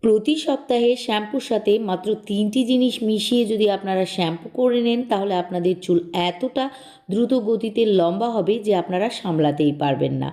প্রতি সপ্তাহে শ্যাম্পুর সাথে মাত্র 3টি জিনিস মিশিয়ে যদি আপনারা শ্যাম্পু করে নেন তাহলে আপনাদের চুল এতটা দ্রুত গতিতে লম্বা হবে যে আপনারা সামলাতেই পারবেন না।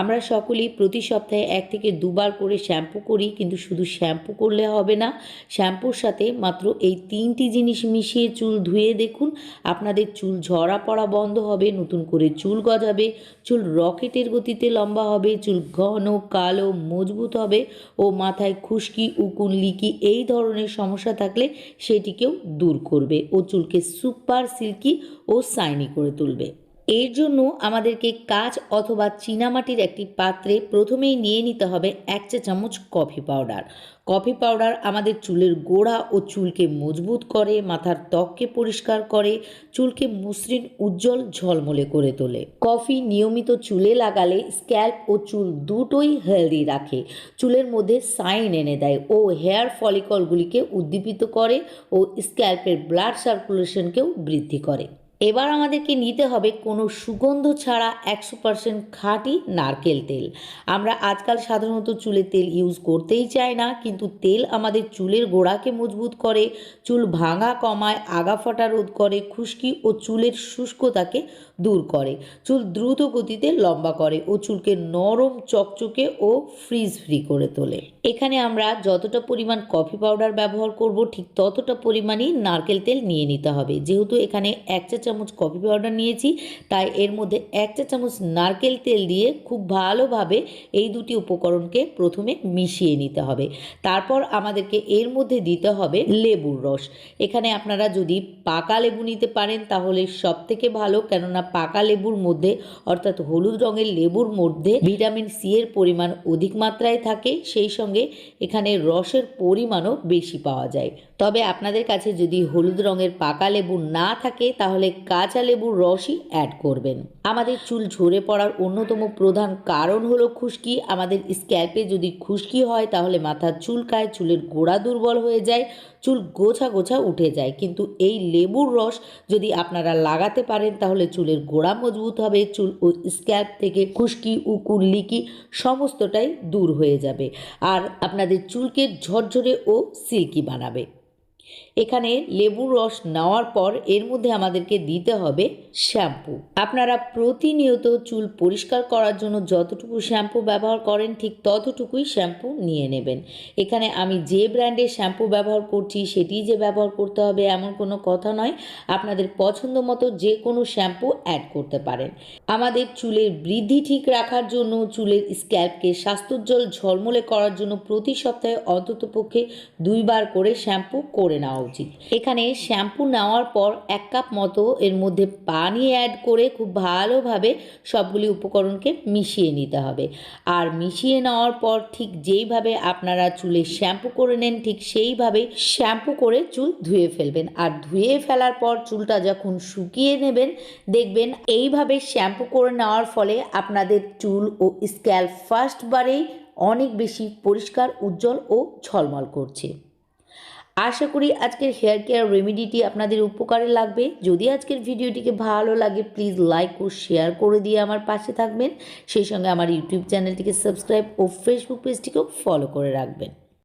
আমরা সকলেই প্রতি সপ্তাহে 1 থেকে 2 বার করে শ্যাম্পু করি, কিন্তু শুধু শ্যাম্পু করলে হবে না, শ্যাম্পুর সাথে মাত্র এই 3টি জিনিস মিশিয়ে চুল ধুয়ে দেখুন, আপনাদের চুল ঝরা পড়া বন্ধ হবে, নতুন করে চুল গজাবে, চুল রকেটের গতিতে লম্বা হবে, চুল ঘন কালো মজবুত হবে ও মাথায় খুশকি উকুন লিকি এই ধরনের সমস্যা থাকলে সেটিকেও দূর করবে ও চুলকে সুপার সিল্কি ও শাইনি করে তুলবে। এর জন্য আমাদেরকে কাঁচ অথবা চীনামাটির একটি পাত্রে প্রথমেই নিয়ে নিতে হবে 1 চা চামচ কফি পাউডার। কফি পাউডার আমাদের চুলের গোড়া ও চুলকে মজবুত করে, মাথার ত্বককে পরিষ্কার করে, চুলকে মসৃণ উজ্জ্বল ঝলমলে করে তোলে। কফি নিয়মিত চুলে লাগালে স্ক্যাল্প ও চুল দুটোই হেলদি রাখে, চুলের মধ্যে শাইন এনে দেয় ও হেয়ার ফলিকলগুলিকে উদ্দীপিত করে ও স্ক্যাল্পের ব্লাড সার্কুলেশনকেও বৃদ্ধি করে। এবার আমাদেরকে নিতে হবে কোনো সুগন্ধ ছাড়া 100% খাঁটি নারকেল তেল। আমরা আজকাল সাধারণত চুলে তেল ইউজ করতেই চাই না, কিন্তু তেল আমাদের চুলের গোড়াকে মজবুত করে, চুল ভাঙা কমায়, আগা ফাটা রোধ করে, খুশকি ও চুলের শুষ্কতাকে দূর করে, চুল দ্রুত গতিতে লম্বা করে ও চুলকে নরম চকচকে ও ফ্রিজ ফ্রি করে তোলে। এখানে আমরা যতটা পরিমাণ কফি পাউডার ব্যবহার করব ঠিক ততটা পরিমাণই নারকেল তেল নিয়ে নিতে হবে। যেহেতু এখানে 1 চা চামচ কফি পাউডার নিয়েছি, তাই এর মধ্যে 1 চা চামচ নারকেল তেল দিয়ে খুব ভালোভাবে এই দুটি উপকরণকে প্রথমে মিশিয়ে নিতে হবে। তারপর আমাদেরকে এর মধ্যে দিতে হবে লেবুর রস। এখানে আপনারা যদি পাকা লেবু নিতে পারেন তাহলে সব থেকে ভালো, কেননা পাকা লেবুর মধ্যে অর্থাৎ হলুদ রঙের লেবুর মধ্যে ভিটামিন সি এর পরিমাণ অধিক মাত্রায় থাকে, সেই সঙ্গে এখানে রসের পরিমাণও বেশি পাওয়া যায়। তবে আপনাদের কাছে যদি হলুদ রঙের পাকা লেবু না থাকে তাহলে কাঁচা লেবুর রসই অ্যাড করবেন। আমাদের চুল ঝরে পড়ার অন্যতম প্রধান কারণ হলো খুশকি। আমাদের স্ক্যাল্পে যদি খুশকি হয় তাহলে মাথা চুলকায়, চুলের গোড়া দুর্বল হয়ে যায়, চুল গোছা গোছা উঠে যায়। কিন্তু এই লেবুর রস যদি আপনারা লাগাতে পারেন তাহলে চুলের গোড়া মজবুত হবে, চুল ও স্ক্যাল্প থেকে খুশকি উকুন লিকি সমস্তটাই দূর হয়ে যাবে আর আপনাদের চুলকে ঝরঝরে ও সিল্কি বানাবে। এখানে লেবুর রস নেওয়ার পর এর মধ্যে আমাদেরকে দিতে হবে শ্যাম্পু। আপনারা প্রতিনিয়ত চুল পরিষ্কার করার জন্য যতটুকু শ্যাম্পু ব্যবহার করেন ঠিক ততটুকুই শ্যাম্পু নিয়ে নেবেন। এখানে আমি যে ব্র্যান্ডের শ্যাম্পু ব্যবহার করছি সেটিই যে ব্যবহার করতে হবে এমন কোনো কথা নয়, আপনাদের পছন্দ মতো যে কোনো শ্যাম্পু অ্যাড করতে পারেন। আমাদের চুলের বৃদ্ধি ঠিক রাখার জন্য, চুলের স্ক্যাল্পকে স্বাস্থ্যোজ্জ্বল ঝলমলে করার জন্য প্রতি সপ্তাহে অন্ততপক্ষে 2 বার করে শ্যাম্পু করে নেওয়া উচিত। এখানে শ্যাম্পু নেওয়ার পর 1 কাপ মতো এর মধ্যে পানি অ্যাড করে খুব ভালোভাবে সবগুলি উপকরণকে মিশিয়ে নিতে হবে। আর মিশিয়ে নেওয়ার পর ঠিক যেইভাবে আপনারা চুলে শ্যাম্পু করে নেন ঠিক সেইভাবে শ্যাম্পু করে চুল ধুয়ে ফেলবেন। আর ধুয়ে ফেলার পর চুলটা যখন শুকিয়ে নেবেন দেখবেন এইভাবে শ্যাম্পু করে নেওয়ার ফলে আপনাদের চুল ও স্ক্যাল্প ফার্স্টবারেই অনেক বেশি পরিষ্কার, উজ্জ্বল ও ঝলমল করছে। আশা করি আজকের হেয়ার কেয়ার রেমেডিটি আপনাদের উপকারে লাগবে। যদি আজকের ভিডিওটিকে ভালো লাগে প্লিজ লাইক ও শেয়ার করে দিয়ে আমার পাশে থাকবেন। সেই সঙ্গে আমার ইউটিউব চ্যানেলটিকে সাবস্ক্রাইব ও ফেসবুক পেজটিকেও ফলো করে রাখবেন।